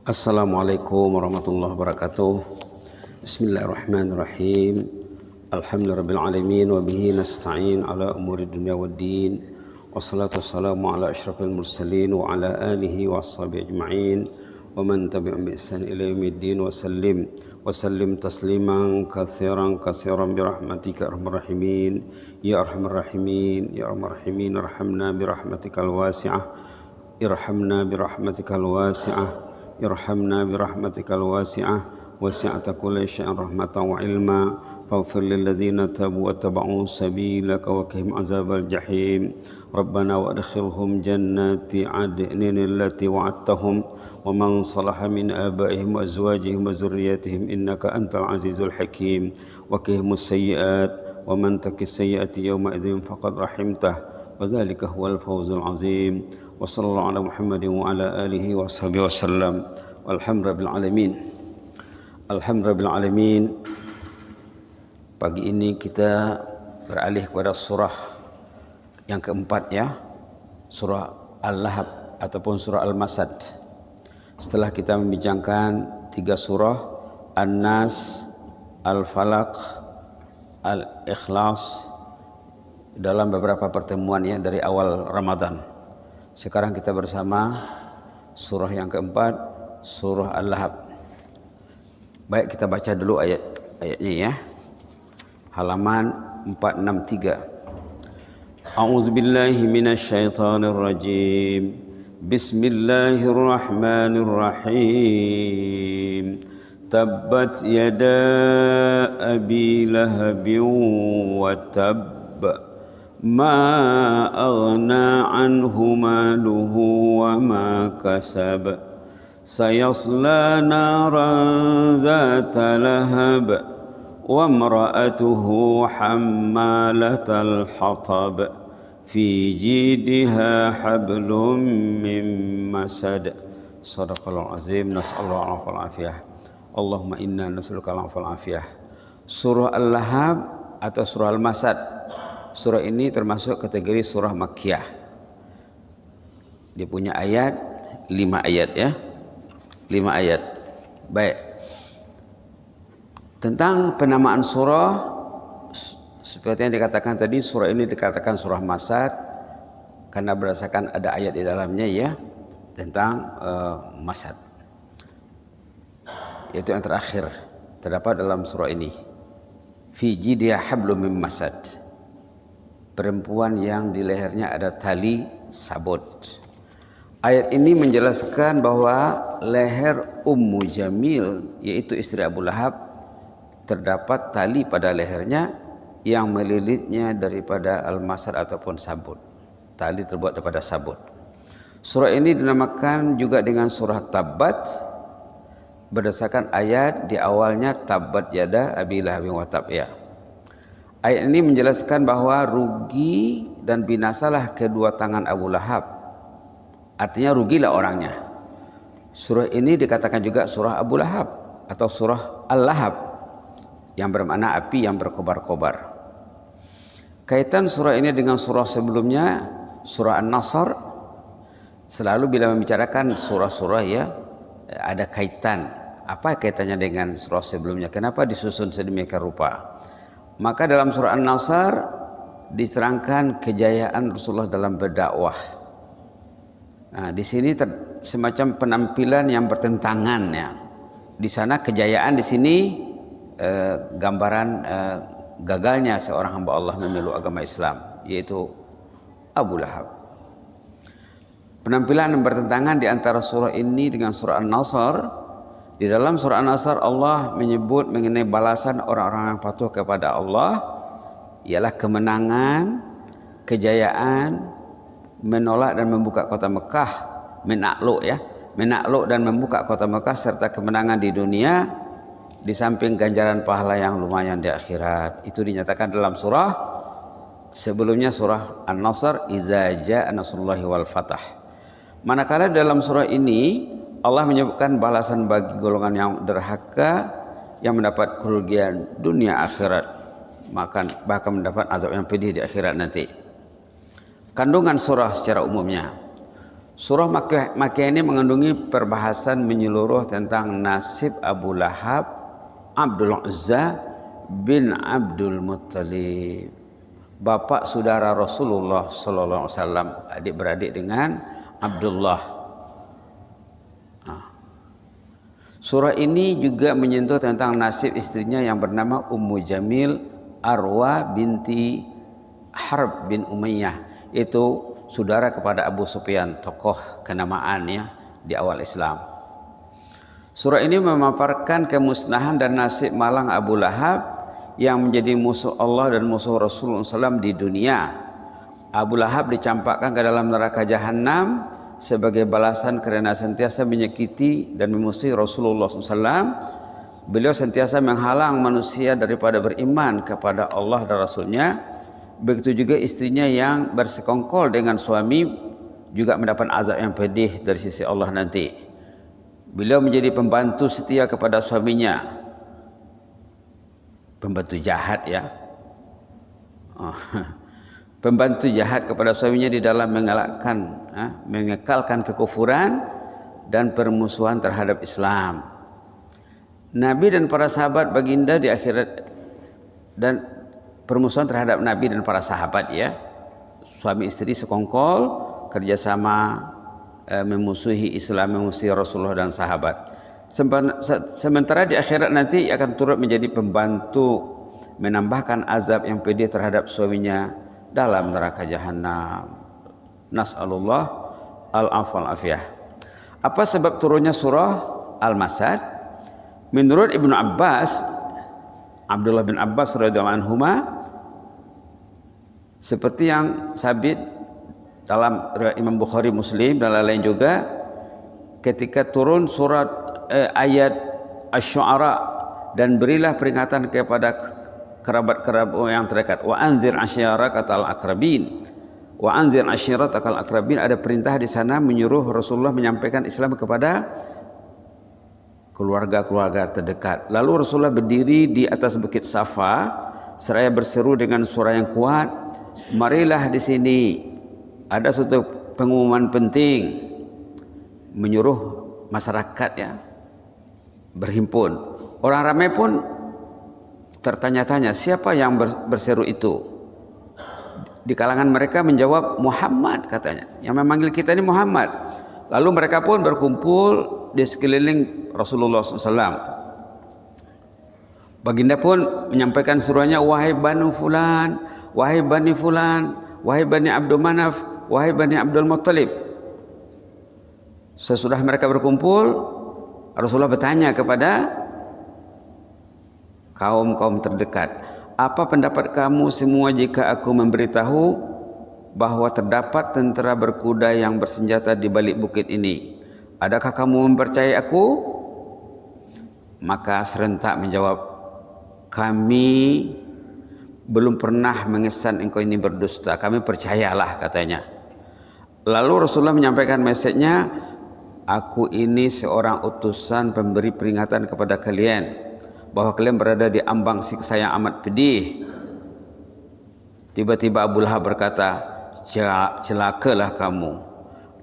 Assalamualaikum warahmatullahi wabarakatuh. Bismillahirrahmanirrahim. Alhamdulillahirabbil alamin wa bihi nasta'in ala umuri dunya waddin. Wassalatu wassalamu ala asyrafil mursalin wa ala alihi wa ashabihi ajma'in wa man tabi'ahum bi ihsan ila yaumiddin wa sallim tasliman katsiran bi rahmatika arhamar rahimin ya arhamar rahimin ya arhamar rahimin arhamna bi rahmatikal wasi'ah irhamna bi rahmatikal wasi'ah irhamna bi rahmatikal wasi'ah wasi'ata kulli syai'in rahmatan wa ilma faghfir lil ladzina tabu wa taba'u sabilaka wa qihim azabal jahim rabbana wa adkhilhum jannati adnin allati wa'adtahum wa man salaha min abaihim wa azwajihim wa zurriyyatihim innaka antal azizul hakim wa qihimus sayyi'at wa man taqis sayyi'ati yawma idzin faqad rahimtah wa dzalika huwal fawzul azim. Wassallallahu ala Muhammadin wa ala alihi wa sahbihi wasallam. Walhamdulillahil alamin. Alhamdulillahil alamin. Pagi ini kita beralih kepada surah yang keempat ya. Surah Al-Lahab ataupun surah Al-Masad. Setelah kita membincangkan 3 surah An-Nas, Al-Falaq, Al-Ikhlas dalam beberapa pertemuan ya dari awal Ramadan. Sekarang kita bersama surah yang keempat, surah Al-Lahab. Baik, kita baca dulu ayat-ayatnya ya. Halaman 463. A'udzubillahi minasyaitonir rajim. Bismillahirrahmanirrahim. Tabbat yada abi lahabin wa tabb. ما أغنى عنه ماله وما كسب سيصلى نارا ذات لهب وامرأته حمالة الحطب في جيدها حبل من مسد صدق الله العظيم نسأل الله العفو والعافية اللهم إنا نسألك العفو والعافية. Surah Al-Lahab atau surah Al-Masad. Surah ini termasuk kategori surah Makkiyah. Dia punya ayat 5 ayat ya. 5 ayat. Baik. Tentang penamaan surah, seperti yang dikatakan tadi, surah ini dikatakan surah Masad karena berdasarkan ada ayat di dalamnya ya tentang Masad. Yaitu yang terakhir terdapat dalam surah ini. Fi jidha hablum min masad. Perempuan yang di lehernya ada tali sabut. Ayat ini menjelaskan bahwa leher Ummu Jamil, yaitu istri Abu Lahab, terdapat tali pada lehernya yang melilitnya daripada al-masad ataupun sabut. Tali terbuat daripada sabut. Surah ini dinamakan juga dengan surah Tabbat berdasarkan ayat di awalnya Tabbat yada abi lahabin wa tab ya. Ayat ini menjelaskan bahwa rugi dan binasalah kedua tangan Abu Lahab. Artinya rugilah orangnya. Surah ini dikatakan juga surah Abu Lahab atau surah Al-Lahab yang bermakna api yang berkobar-kobar. Kaitan surah ini dengan surah sebelumnya, surah An-Nasr, selalu bila membicarakan surah-surah ya ada kaitan. Apa kaitannya dengan surah sebelumnya? Kenapa disusun sedemikian rupa? Maka dalam surah An-Nasr diterangkan kejayaan Rasulullah dalam berdakwah. Nah, di sini semacam penampilan yang bertentangan ya. Di sana kejayaan, di sini gambaran gagalnya seorang hamba Allah memeluk agama Islam, yaitu Abu Lahab. Penampilan yang bertentangan di antara surah ini dengan surah An-Nasr. Di dalam surah An-Nasr Allah menyebut mengenai balasan orang-orang yang patuh kepada Allah ialah kemenangan, kejayaan, menolak dan membuka kota Mekah, menakluk ya, menakluk dan membuka kota Mekah serta kemenangan di dunia di samping ganjaran pahala yang lumayan di akhirat. Itu dinyatakan dalam surah sebelumnya surah An-Nasr, iza jaa nasrullahi wal fath. Manakala dalam surah ini Allah menyebutkan balasan bagi golongan yang derhaka yang mendapat kerugian dunia akhirat, bahkan mendapat azab yang pedih di akhirat nanti. Kandungan surah secara umumnya. Surah Makkiyah ini mengandungi perbahasan menyeluruh tentang nasib Abu Lahab, Abdul Uzza bin Abdul Muttalib, bapak saudara Rasulullah sallallahu alaihi wasallam, adik-beradik dengan Abdullah. Surah ini juga menyentuh tentang nasib istrinya yang bernama Ummu Jamil Arwa binti Harb bin Umayyah, itu saudara kepada Abu Sufyan, tokoh kenamaan ya di awal Islam. Surah ini memaparkan kemusnahan dan nasib malang Abu Lahab yang menjadi musuh Allah dan musuh Rasulullah SAW di dunia. Abu Lahab dicampakkan ke dalam neraka jahanam sebagai balasan karena sentiasa menyakiti dan memusuhi Rasulullah SAW. Beliau sentiasa menghalang manusia daripada beriman kepada Allah dan Rasulnya. Begitu juga istrinya yang bersekongkol dengan suami juga mendapat azab yang pedih dari sisi Allah nanti. Beliau menjadi pembantu setia kepada suaminya, pembantu jahat ya, pembantu jahat kepada suaminya di dalam mengekalkan kekufuran dan permusuhan terhadap Islam. Nabi dan para sahabat baginda di akhirat dan permusuhan terhadap Nabi dan para sahabat ya, suami istri sekongkol kerjasama memusuhi Islam, memusuhi Rasulullah dan sahabat. Sementara di akhirat nanti akan turut menjadi pembantu menambahkan azab yang pedih terhadap suaminya dalam neraka jahanam. Nas'alullah al-afwa wal-afiyah. Apa sebab turunnya surah Al-Masad? Menurut Ibnu Abbas, Abdullah bin Abbas radhiyallahu anhuma, seperti yang sabit dalam riwayat Imam Bukhari, Muslim dan lain-lain juga, ketika turun surat ayat Asy-Syu'ara, dan berilah peringatan kepada kerabat-kerabat yang terdekat, wa anzir asyiratakal aqrabin, wa anzir asyiratakal aqrabin, ada perintah di sana menyuruh Rasulullah menyampaikan Islam kepada keluarga-keluarga terdekat. Lalu Rasulullah berdiri di atas bukit Safa seraya berseru dengan suara yang kuat, marilah di sini ada suatu pengumuman penting, menyuruh masyarakat ya berhimpun. Orang ramai pun tertanya-tanya, siapa yang berseru itu? Di kalangan mereka menjawab, Muhammad katanya, yang memanggil kita ini Muhammad. Lalu mereka pun berkumpul di sekeliling Rasulullah SAW. Baginda pun menyampaikan seruannya, wahai Banu Fulan, wahai Bani Fulan, wahai Bani Abdul Manaf, wahai Bani Abdul Muttalib. Sesudah mereka berkumpul, Rasulullah bertanya kepada kaum-kaum terdekat, apa pendapat kamu semua jika aku memberitahu bahwa terdapat tentara berkuda yang bersenjata di balik bukit ini? Adakah kamu mempercayai aku? Maka serentak menjawab, kami belum pernah mengesan engkau ini berdusta, kami percayalah katanya. Lalu Rasulullah menyampaikan mesejnya, aku ini seorang utusan pemberi peringatan kepada kalian bahwa kalian berada di ambang siksa yang amat pedih. Tiba-tiba Abu Lahab berkata, celakalah kamu,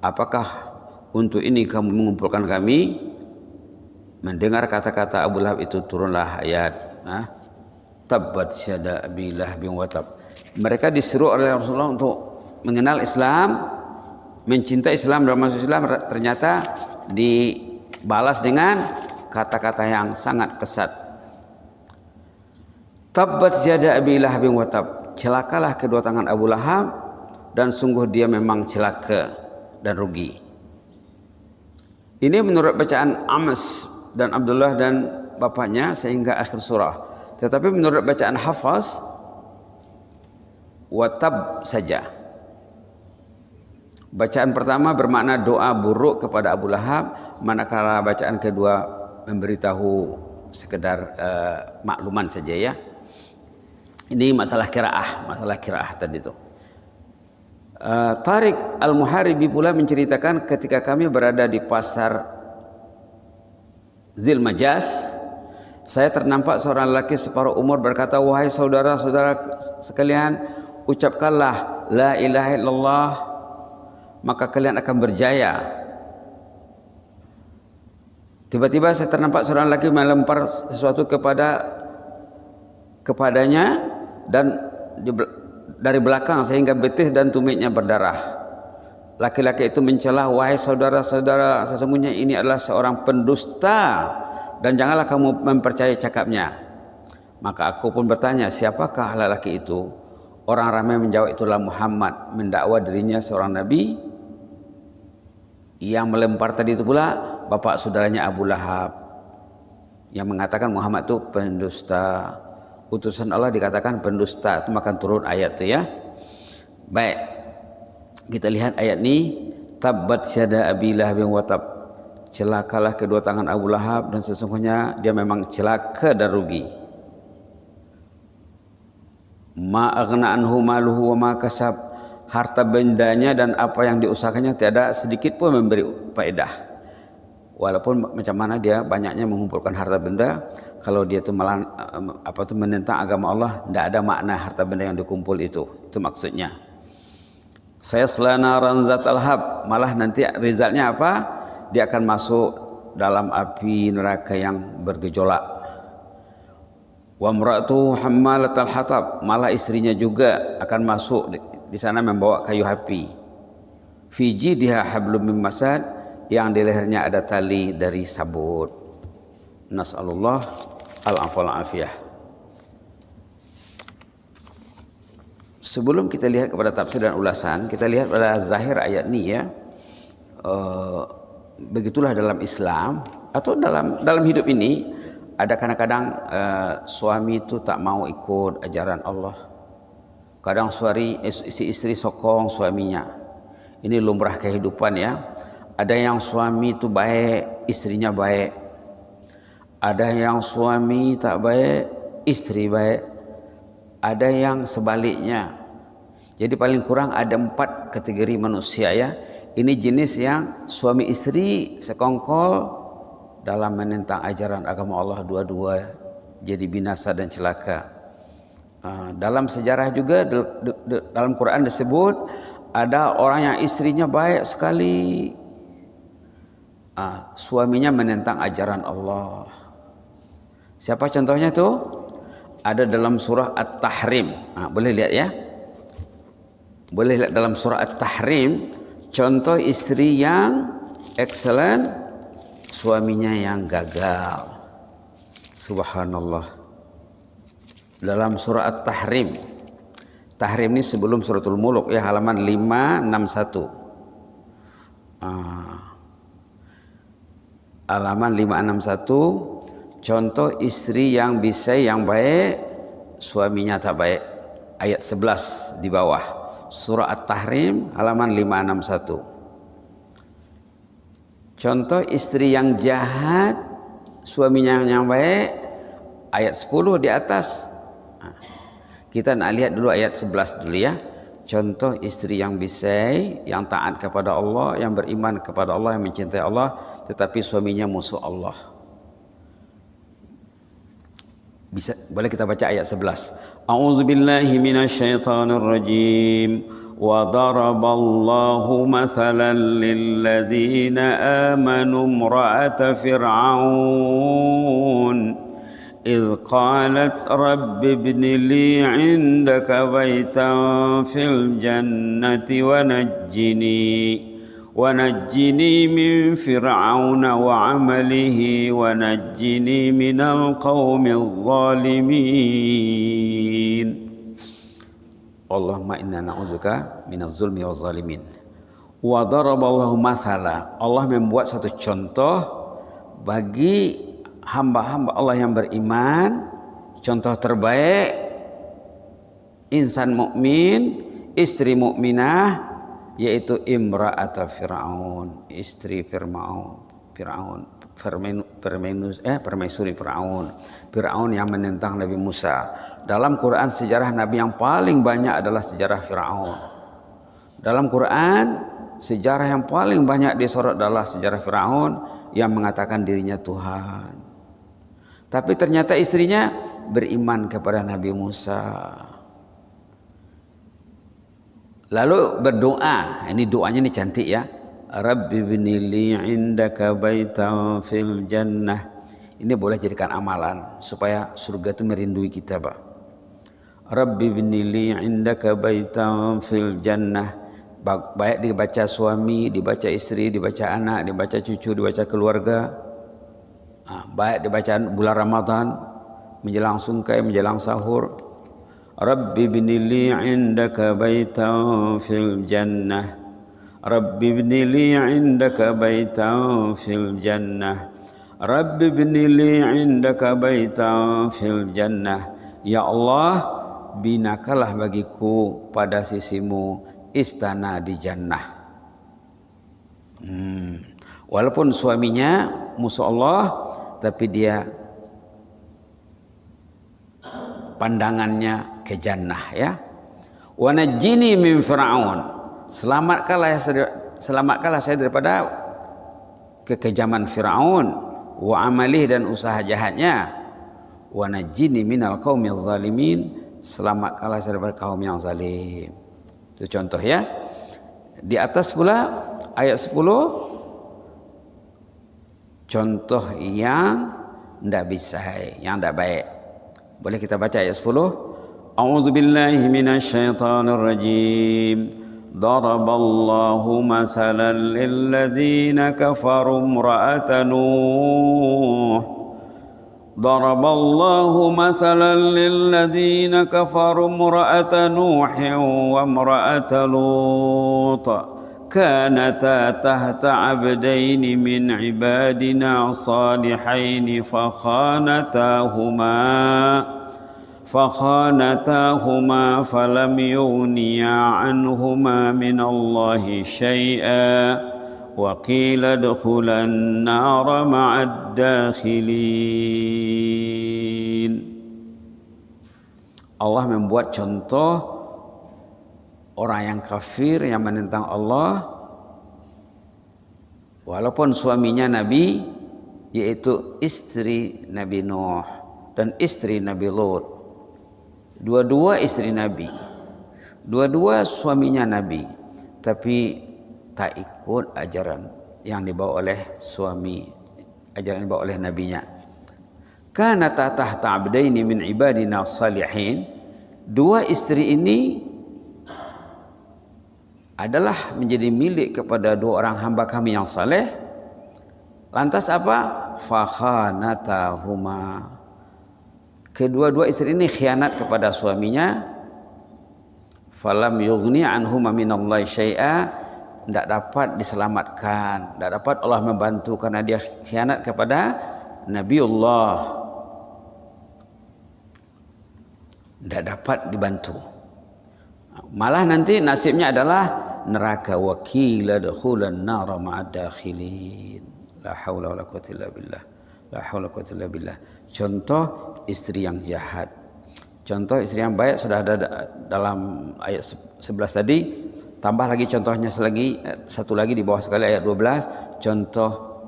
apakah untuk ini kamu mengumpulkan kami? Mendengar kata-kata Abu Lahab itu turunlah ayat Tabbat syada Abi Lahabin wa tab. Mereka disuruh oleh Rasulullah untuk mengenal Islam, mencintai Islam dan masuk Islam, ternyata dibalas dengan kata-kata yang sangat kesat. Tabbat syada Abi Lahabin wa tab. Celakalah kedua tangan Abu Lahab, dan sungguh dia memang celaka dan rugi. Ini menurut bacaan Ams dan Abdullah dan bapaknya sehingga akhir surah. Tetapi menurut bacaan Hafaz, watab saja. Bacaan pertama bermakna doa buruk kepada Abu Lahab, manakala bacaan kedua memberitahu sekedar makluman saja ya. Ini masalah kiraah tadi itu. Tariq Al-Muharibi pula menceritakan, ketika kami berada di pasar Zilmajas, saya ternampak seorang lelaki separuh umur berkata, wahai saudara-saudara sekalian, ucapkanlah la ilaha illallah, maka kalian akan berjaya. Tiba-tiba saya ternampak seorang laki melempar sesuatu kepadanya dan dari belakang sehingga betis dan tumitnya berdarah. Laki-laki itu mencela, wahai saudara-saudara, sesungguhnya ini adalah seorang pendusta dan janganlah kamu mempercayai cakapnya. Maka aku pun bertanya, siapakah lelaki itu? Orang ramai menjawab, itulah Muhammad, mendakwa dirinya seorang nabi. Yang melempar tadi itu pula bapak saudaranya Abu Lahab, yang mengatakan Muhammad itu pendusta, utusan Allah dikatakan pendusta. Itu maka turun ayat itu ya. Baik, kita lihat ayat ini. Tabbat syada Abi Lahab wa tab, celakalah kedua tangan Abu Lahab dan sesungguhnya dia memang celaka dan rugi. Ma aghna anhu maluhu wa ma kasab, harta bendanya dan apa yang diusahakannya tiada sedikit pun memberi faedah. Walaupun macam mana dia banyaknya mengumpulkan harta benda, kalau dia itu menentang agama Allah, tidak ada makna harta benda yang dikumpul itu maksudnya. Saya selana ranzat al-hab, malah nanti resultnya apa? Dia akan masuk dalam api neraka yang bergejolak. Wa imra'atu hammalatal hatab, malah istrinya juga akan masuk di sana membawa kayu api. Fi jidha hablum min masad, yang di lehernya ada tali dari sabut. Nas'alullah al-afwa wal afiyah. Sebelum kita lihat kepada tafsir dan ulasan, kita lihat pada zahir ayat ini ya. Begitulah dalam Islam atau dalam hidup ini, ada kadang-kadang suami itu tak mau ikut ajaran Allah. Kadang si istri sokong suaminya. Ini lumrah kehidupan ya. Ada yang suami itu baik, istrinya baik. Ada yang suami tak baik, istri baik. Ada yang sebaliknya. Jadi paling kurang ada 4 kategori manusia ya. Ini jenis yang suami istri sekongkol dalam menentang ajaran agama Allah, dua-dua jadi binasa dan celaka. Dalam sejarah juga dalam Quran disebut ada orang yang istrinya baik sekali, suaminya menentang ajaran Allah. Siapa contohnya tuh? Ada dalam surah At-Tahrim. Boleh lihat ya. Boleh lihat dalam surah At-Tahrim, contoh istri yang excellent, suaminya yang gagal. Subhanallah. Dalam surah At-Tahrim. Tahrim ini sebelum suratul Mulk ya, halaman 561. Halaman 561, contoh istri yang bisa, yang baik, suaminya tak baik. Ayat 11 di bawah. Surah At-Tahrim halaman 561. Contoh istri yang jahat, suaminya yang baik, ayat 10 di atas. Kita nak lihat dulu ayat 11 dulu ya. Contoh istri yang bisai, yang taat kepada Allah, yang beriman kepada Allah, yang mencintai Allah, tetapi suaminya musuh Allah. Boleh kita baca ayat 11. A'udzubillahi minasyaitonir rajim. Wa daraballahu mathalan lilladzina amanu imra'ata fir'aun إذ قالت رب ابن لي عندك بيتا في الجنة ونجني من فرعون وعمله ونجني من القوم الظالمين اللهم إنا نعوذك من الظلم والظالمين. وضرب الله مثلا, Allah membuat satu contoh bagi hamba-hamba Allah yang beriman, contoh terbaik insan mukmin, istri mukminah, yaitu imra'ata Fir'aun, istri permaisuri Fir'aun yang menentang Nabi Musa. Dalam Quran sejarah Nabi yang paling banyak adalah sejarah Fir'aun. Dalam Quran sejarah yang paling banyak disorot adalah sejarah Fir'aun yang mengatakan dirinya Tuhan. Tapi ternyata istrinya beriman kepada Nabi Musa. Lalu berdoa, ini doanya ini cantik ya. Rabbi binili indaka baitan fil jannah. Ini boleh jadikan amalan supaya surga itu merindui kita, Pak. Rabbi binili indaka baitan fil jannah. Baik dibaca suami, dibaca istri, dibaca anak, dibaca cucu, dibaca keluarga. Baik dibaca bulan Ramadan, menjelang sungkai, menjelang sahur. Rabbi binili indaka baitan fil jannah. Rabbi binili indaka baitan fil jannah. Rabbi binili indaka baitan fil jannah. Ya Allah, binakalah bagiku pada sisimu istana di jannah. Walaupun suaminya musuh Allah, tapi dia pandangannya ke jannah ya. Wa najjini min fir'aun. Selamatkanlah saya daripada kekejaman Firaun, wa amalih dan usaha jahatnya. Wa najjini minal qaumil zalimin. Selamatkanlah saya daripada kaum yang zalim. Itu contoh ya. Di atas pula ayat 10 contoh yang tidak bisa, yang tidak baik. Boleh kita baca ayat 10. A'udzubillahi minasyaitonir rajim. Daraballahu masalan lilladzina kafaru imra'ata Nuh. Daraballahu masalan lilladzina kafaru imra'ata Nuh wa imra'ata Lut. كانتا تحت عبدين من عبادنا صالحين فخانتاهما فلم يغنيا عنهما من الله شيئا وقيل ادخلا النار مع الداخلين. Allah membuat contoh orang yang kafir yang menentang Allah, walaupun suaminya Nabi, yaitu istri Nabi Nuh dan istri Nabi Lut. Dua-dua istri Nabi, dua-dua suaminya Nabi, tapi tak ikut ajaran yang dibawa oleh suami, ajaran yang dibawa oleh nabinya. Kana tahta abdaini min ibadina salihin. Dua istri ini adalah menjadi milik kepada dua orang hamba kami yang saleh. Lantas apa? Fakhanatahuma. Kedua-dua istri ini khianat kepada suaminya. Falam yughni anhuma minallahi syai'a. Tidak dapat diselamatkan, tidak dapat Allah membantu karena dia khianat kepada Nabiullah. Tidak dapat dibantu. Malah nanti nasibnya adalah neraka. Wakila dakhulan nara ma'ad dakhilin. La haula wala quwwata illa billah. La haula wala quwwata illa billah. Contoh istri yang jahat. Contoh istri yang baik sudah ada dalam ayat 11 tadi. Tambah lagi contohnya satu lagi di bawah sekali ayat 12. Contoh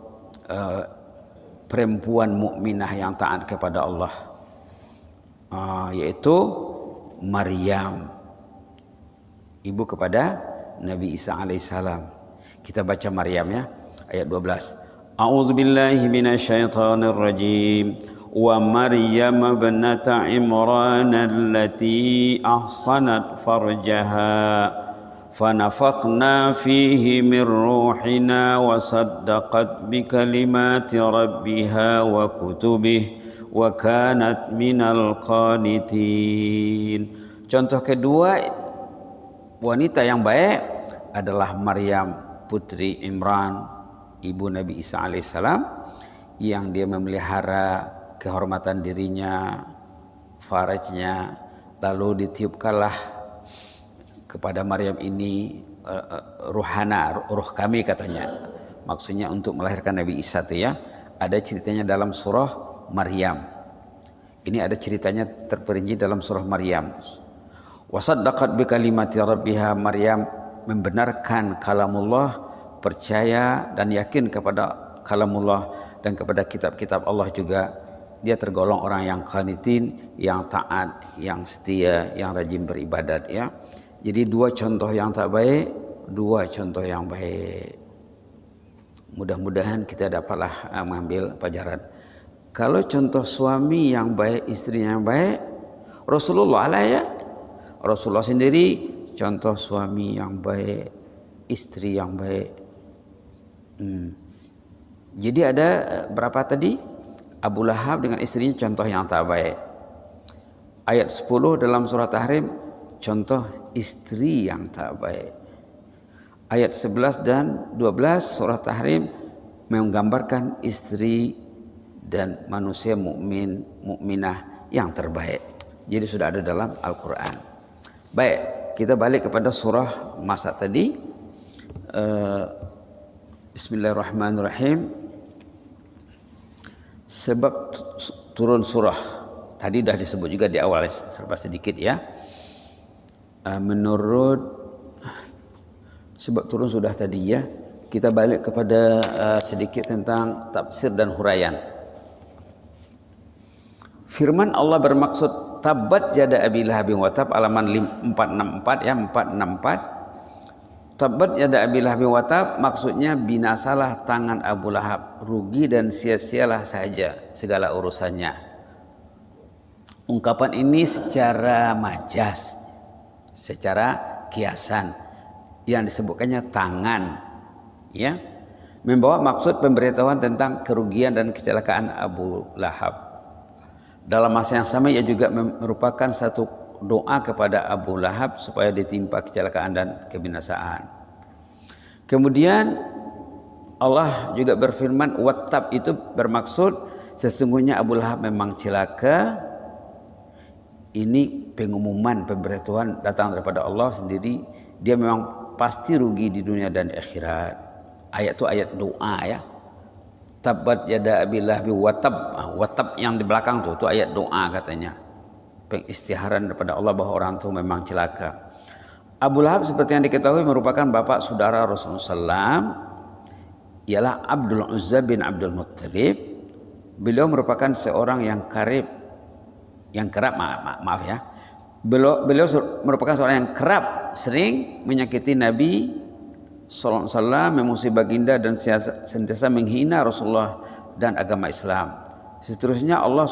perempuan mukminah yang taat kepada Allah, yaitu Maryam, ibu kepada Nabi Isa alaihissalam. Kita baca Maryam ya, ayat 12. A'udzubillahi minasyaitonir rajim. Wa Maryam ibnata Imran allati ahsanat farjaha fanafakhna fihi min ruhina wa saddaqat bi kalimati rabbiha wa kutubihi wa kanat minal qanitin. Contoh kedua wanita yang baik adalah Maryam putri Imran, ibu Nabi Isa alaihissalam, yang dia memelihara kehormatan dirinya, farajnya, lalu ditiupkanlah kepada Maryam ini ruh kami katanya. Maksudnya untuk melahirkan Nabi Isa itu ya. Ada ceritanya dalam surah Maryam. Ini ada ceritanya terperinci dalam surah Maryam. Wasaddaqat bi kalimati rabbiha. Maryam membenarkan kalamullah, percaya dan yakin kepada kalamullah dan kepada kitab-kitab Allah juga. Dia tergolong orang yang qanitin, yang taat, yang setia, yang rajin beribadat ya. Jadi dua contoh yang tak baik, dua contoh yang baik. Mudah-mudahan kita dapatlah mengambil pelajaran. Kalau contoh suami yang baik, istri yang baik, Rasulullah lah ya. Rasulullah sendiri contoh suami yang baik, istri yang baik. Jadi ada berapa tadi? Abu Lahab dengan istrinya contoh yang tak baik. Ayat 10 dalam surah Tahrim contoh istri yang tak baik. Ayat 11 dan 12 surah Tahrim menggambarkan istri dan manusia mukmin, mukminah yang terbaik. Jadi sudah ada dalam Al-Quran. Baik, kita balik kepada surah masa tadi. Bismillahirrahmanirrahim. Sebab turun surah tadi dah disebut juga di awal, serba sedikit ya. Menurut sebab turun sudah tadi ya. Kita balik kepada sedikit tentang tafsir dan huraian. Firman Allah bermaksud tabat yada Abi Lahab wa tab, halaman 464 ya, 464. Tabat yada Abi Lahab wa tab maksudnya binasalah tangan Abu Lahab, rugi dan sia-sialah saja segala urusannya. Ungkapan ini secara majas, secara kiasan yang disebutkannya tangan ya, membawa maksud pemberitahuan tentang kerugian dan kecelakaan Abu Lahab. Dalam masa yang sama ia juga merupakan satu doa kepada Abu Lahab supaya ditimpa kecelakaan dan kebinasaan. Kemudian Allah juga berfirman, wattab itu bermaksud sesungguhnya Abu Lahab memang celaka. Ini pengumuman pemberitahuan datang daripada Allah sendiri, dia memang pasti rugi di dunia dan di akhirat. Ayat itu ayat doa ya. Tabat yada Abi Lahab wa tab. Watab yang di belakang itu ayat doa katanya. Pengistiharan daripada Allah bahwa orang itu memang celaka. Abu Lahab seperti yang diketahui merupakan bapak saudara Rasulullah SAW, ialah Abdul Uzza bin Abdul Muttalib. Beliau merupakan seorang yang kerap merupakan seorang yang kerap sering menyakiti Nabi Sallallahu Alaihi Wasallam, memusuhi baginda dan sentiasa menghina Rasulullah dan agama Islam. Seterusnya Allah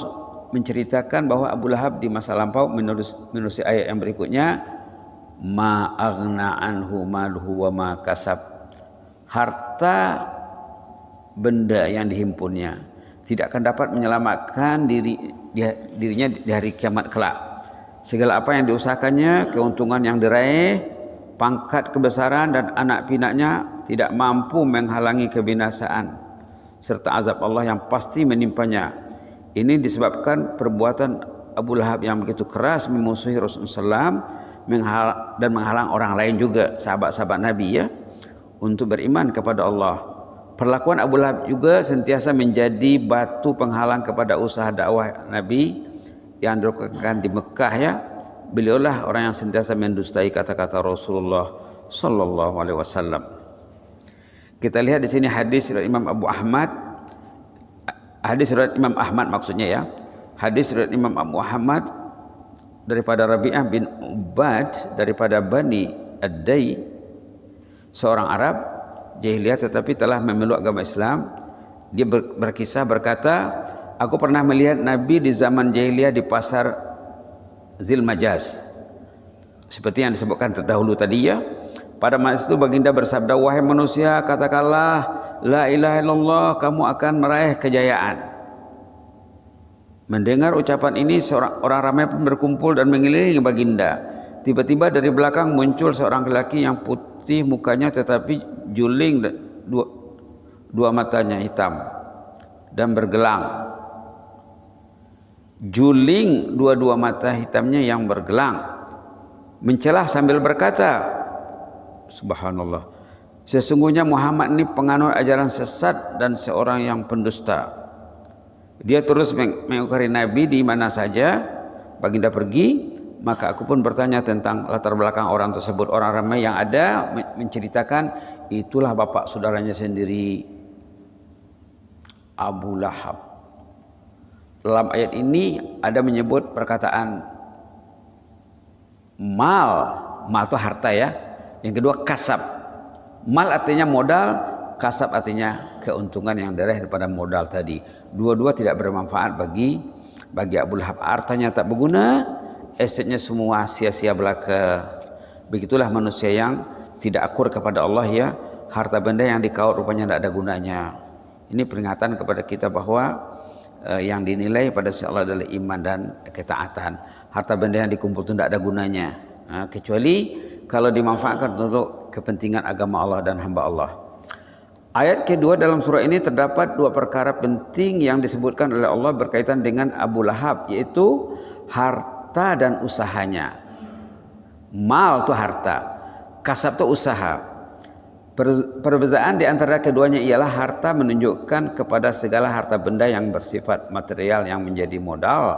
menceritakan bahwa Abu Lahab di masa lampau menulis ayat yang berikutnya, ma aghna anhu maluhu wa ma kasab. Harta benda yang dihimpunnya tidak akan dapat menyelamatkan dirinya di hari kiamat kelak. Segala apa yang diusahakannya, keuntungan yang diraih, pangkat kebesaran dan anak pinaknya tidak mampu menghalangi kebinasaan serta azab Allah yang pasti menimpanya. Ini disebabkan perbuatan Abu Lahab yang begitu keras memusuhi Rasulullah SAW dan menghalang orang lain juga, sahabat-sahabat Nabi ya, untuk beriman kepada Allah. Perlakuan Abu Lahab juga sentiasa menjadi batu penghalang kepada usaha dakwah Nabi yang dilakukan di Mekah ya. Beliaulah orang yang sentiasa mendustai kata-kata Rasulullah sallallahu alaihi wasallam. Kita lihat di sini hadis riwayat Imam Abu Ahmad. Hadis riwayat Imam Ahmad maksudnya ya. Hadis riwayat Imam Abu Ahmad daripada Rabi'ah bin Ubad daripada Bani Ad-Dai, seorang Arab jahiliyah tetapi telah memeluk agama Islam. Dia berkisah berkata, aku pernah melihat Nabi di zaman jahiliyah di pasar Zilmajaz, seperti yang disebutkan terdahulu tadi ya. Pada masa itu baginda bersabda, wahai manusia, katakanlah la ilaha illallah, kamu akan meraih kejayaan. Mendengar ucapan ini, orang ramai pun berkumpul dan mengelilingi baginda. Tiba-tiba dari belakang muncul seorang lelaki yang putih mukanya tetapi juling, dua matanya hitam dan bergelang. Juling dua-dua mata hitamnya yang bergelang, mencelah sambil berkata, subhanallah, sesungguhnya Muhammad ini penganut ajaran sesat dan seorang yang pendusta. Dia terus mengingkari Nabi di mana saja baginda pergi. Maka aku pun bertanya tentang latar belakang orang tersebut. Orang ramai yang ada menceritakan itulah bapak saudaranya sendiri, Abu Lahab. Dalam ayat ini ada menyebut perkataan mal mal itu harta ya. Yang kedua kasab. Mal artinya modal, kasab artinya keuntungan yang daripada modal tadi. Dua-dua tidak bermanfaat bagi Abu Lahab. Hartanya tak berguna, asetnya semua sia-sia belaka. Begitulah manusia yang tidak akur kepada Allah ya. Harta benda yang dikaut rupanya tidak ada gunanya. Ini peringatan kepada kita bahwa yang dinilai pada si Allah adalah iman dan ketaatan. Harta benda yang dikumpul itu tidak ada gunanya, kecuali kalau dimanfaatkan untuk kepentingan agama Allah dan hamba Allah. Ayat kedua dalam surah ini terdapat dua perkara penting yang disebutkan oleh Allah berkaitan dengan Abu Lahab, yaitu harta dan usahanya. Mal itu harta, kasab itu usaha. Perbezaan di antara keduanya ialah harta menunjukkan kepada segala harta benda yang bersifat material yang menjadi modal,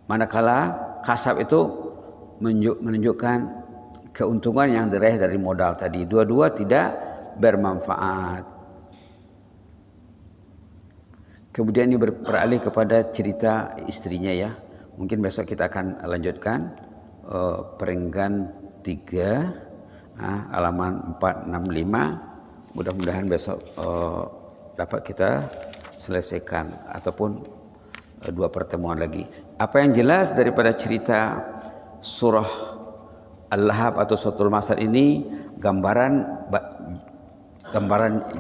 manakala kasab itu menunjukkan keuntungan yang diraih dari modal tadi. Dua-dua tidak bermanfaat. Kemudian ini beralih kepada cerita istrinya ya. Mungkin besok kita akan lanjutkan perenggan 3 halaman 465. Mudah-mudahan besok dapat kita selesaikan ataupun dua pertemuan lagi. Apa yang jelas daripada cerita surah Al-Lahab atau suratul Masad ini gambaran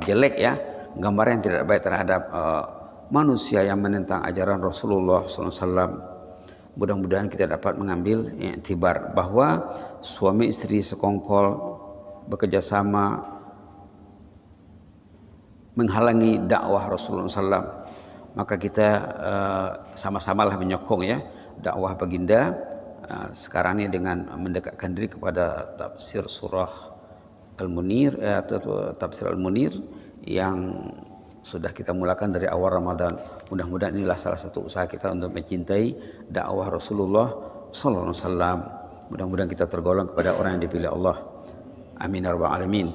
jelek ya, gambaran yang tidak baik terhadap manusia yang menentang ajaran Rasulullah SAW. Mudah-mudahan kita dapat mengambil iktibar bahwa suami istri sekongkol bekerja sama menghalangi dakwah Rasulullah SAW. Maka kita sama-samalah menyokong ya dakwah baginda sekarang ini dengan mendekatkan diri kepada tafsir surah Al-Munir atau tafsir Al-Munir yang sudah kita mulakan dari awal Ramadan. Mudah-mudahan inilah salah satu usaha kita untuk mencintai dakwah Rasulullah sallallahu alaihi wasallam. Mudah-mudahan kita tergolong kepada orang yang dipilih Allah. Amin ya rabbal alamin.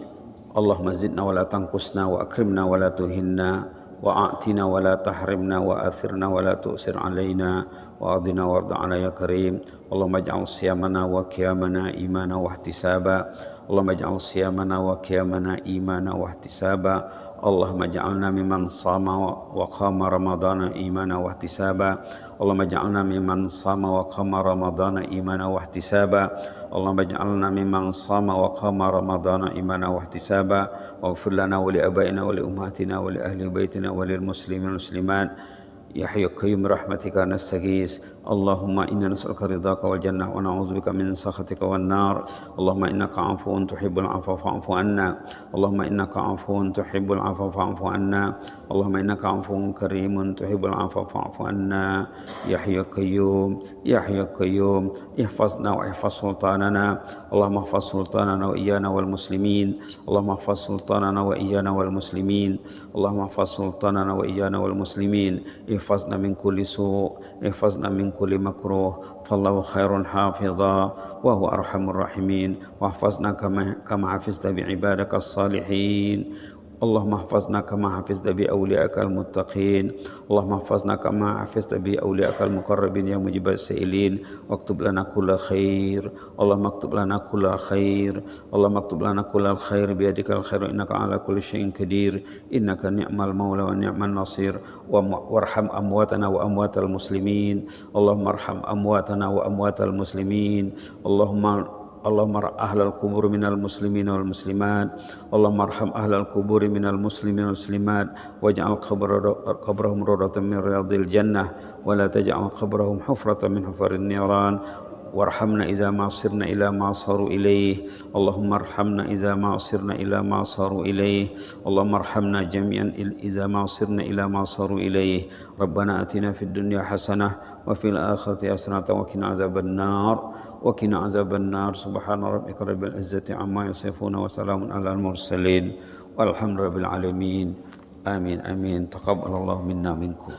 Allahumma zidna wa la tanqusna wa akrimna wa la tuhinna wa a'tina wa la tahrimna wa athirna wa la tu'sir alaina wa adina warda ala ya karim. Allahumma ij'al siyamana wa qiyamana imana wa ihtisaba. Allahumma ij'al siyamana wa qiyamana imana wa ihtisaba. اللهم اجعلنا ممن صام وقام رمضان إيمانا واحتسابا اللهم اجعلنا ممن صام وقام رمضان إيمانا واحتسابا اللهم اجعلنا ممن صام وقام رمضان إيمانا واحتسابا واغفر لنا ولآبائنا ولأمهاتنا ولأهل بيتنا وللمسلمين والمسلمات يا حي القيوم برحمتك نستغيث اللهم إنا نسألك رضاك والجنة ونعوذ بك من سخطك والنار اللهم إنك عفو تحب العفو فاعف عنا اللهم إنك عفو تحب العفو فاعف عنا اللهم إنك عفو كريم تحب العفو فاعف عنا يا حي القيوم يا حي القيوم احفظنا واحفظ سلطاننا اللهم احفظ سلطاننا وإيانا والمسلمين اللهم احفظ سلطاننا وإيانا والمسلمين اللهم احفظ سلطاننا وإيانا والمسلمين احفظنا من كل سوء احفظنا من كل مكروه فالله خير حافظا وهو أرحم الراحمين واحفظنا كما حفظت بعبادك الصالحين اللهم احفظنا كما حفظت بأوليائك المتقين اللهم احفظنا كما حفظت بأوليائك المقربين يا مجيب السائلين واكتب لنا كل خير اللهم اكتب لنا كل خير اللهم اكتب لنا كل الخير بيدك الخير إنك على كل شيء قدير إنك نعم المولى ونعم النصير وارحم أمواتنا وأموات المسلمين اللهم ارحم أمواتنا وأموات المسلمين اللهم ارحم أهل القبور من المسلمين والمسلمات اللهم ارحم أهل القبور من المسلمين والمسلمات واجعل قبرهم روضة من رياض الجنة ولا تجعل قبرهم حفرة من حفر النيران وارحمنا إذا ما صرنا إلى ما صاروا إليه اللهم ارحمنا إذا ما صرنا إلى ما صاروا إليه اللهم ارحمنا جميعا إذا ما صرنا إلى ما صاروا إليه ربنا آتنا في الدنيا حسنة وفي الآخرة حسنة وقنا عذاب النار وقنا عذاب النار سبحان ربك رب العزة عما يصفون وسلام على المرسلين والحمد لله رب العالمين آمين آمين تقبل الله منا منكم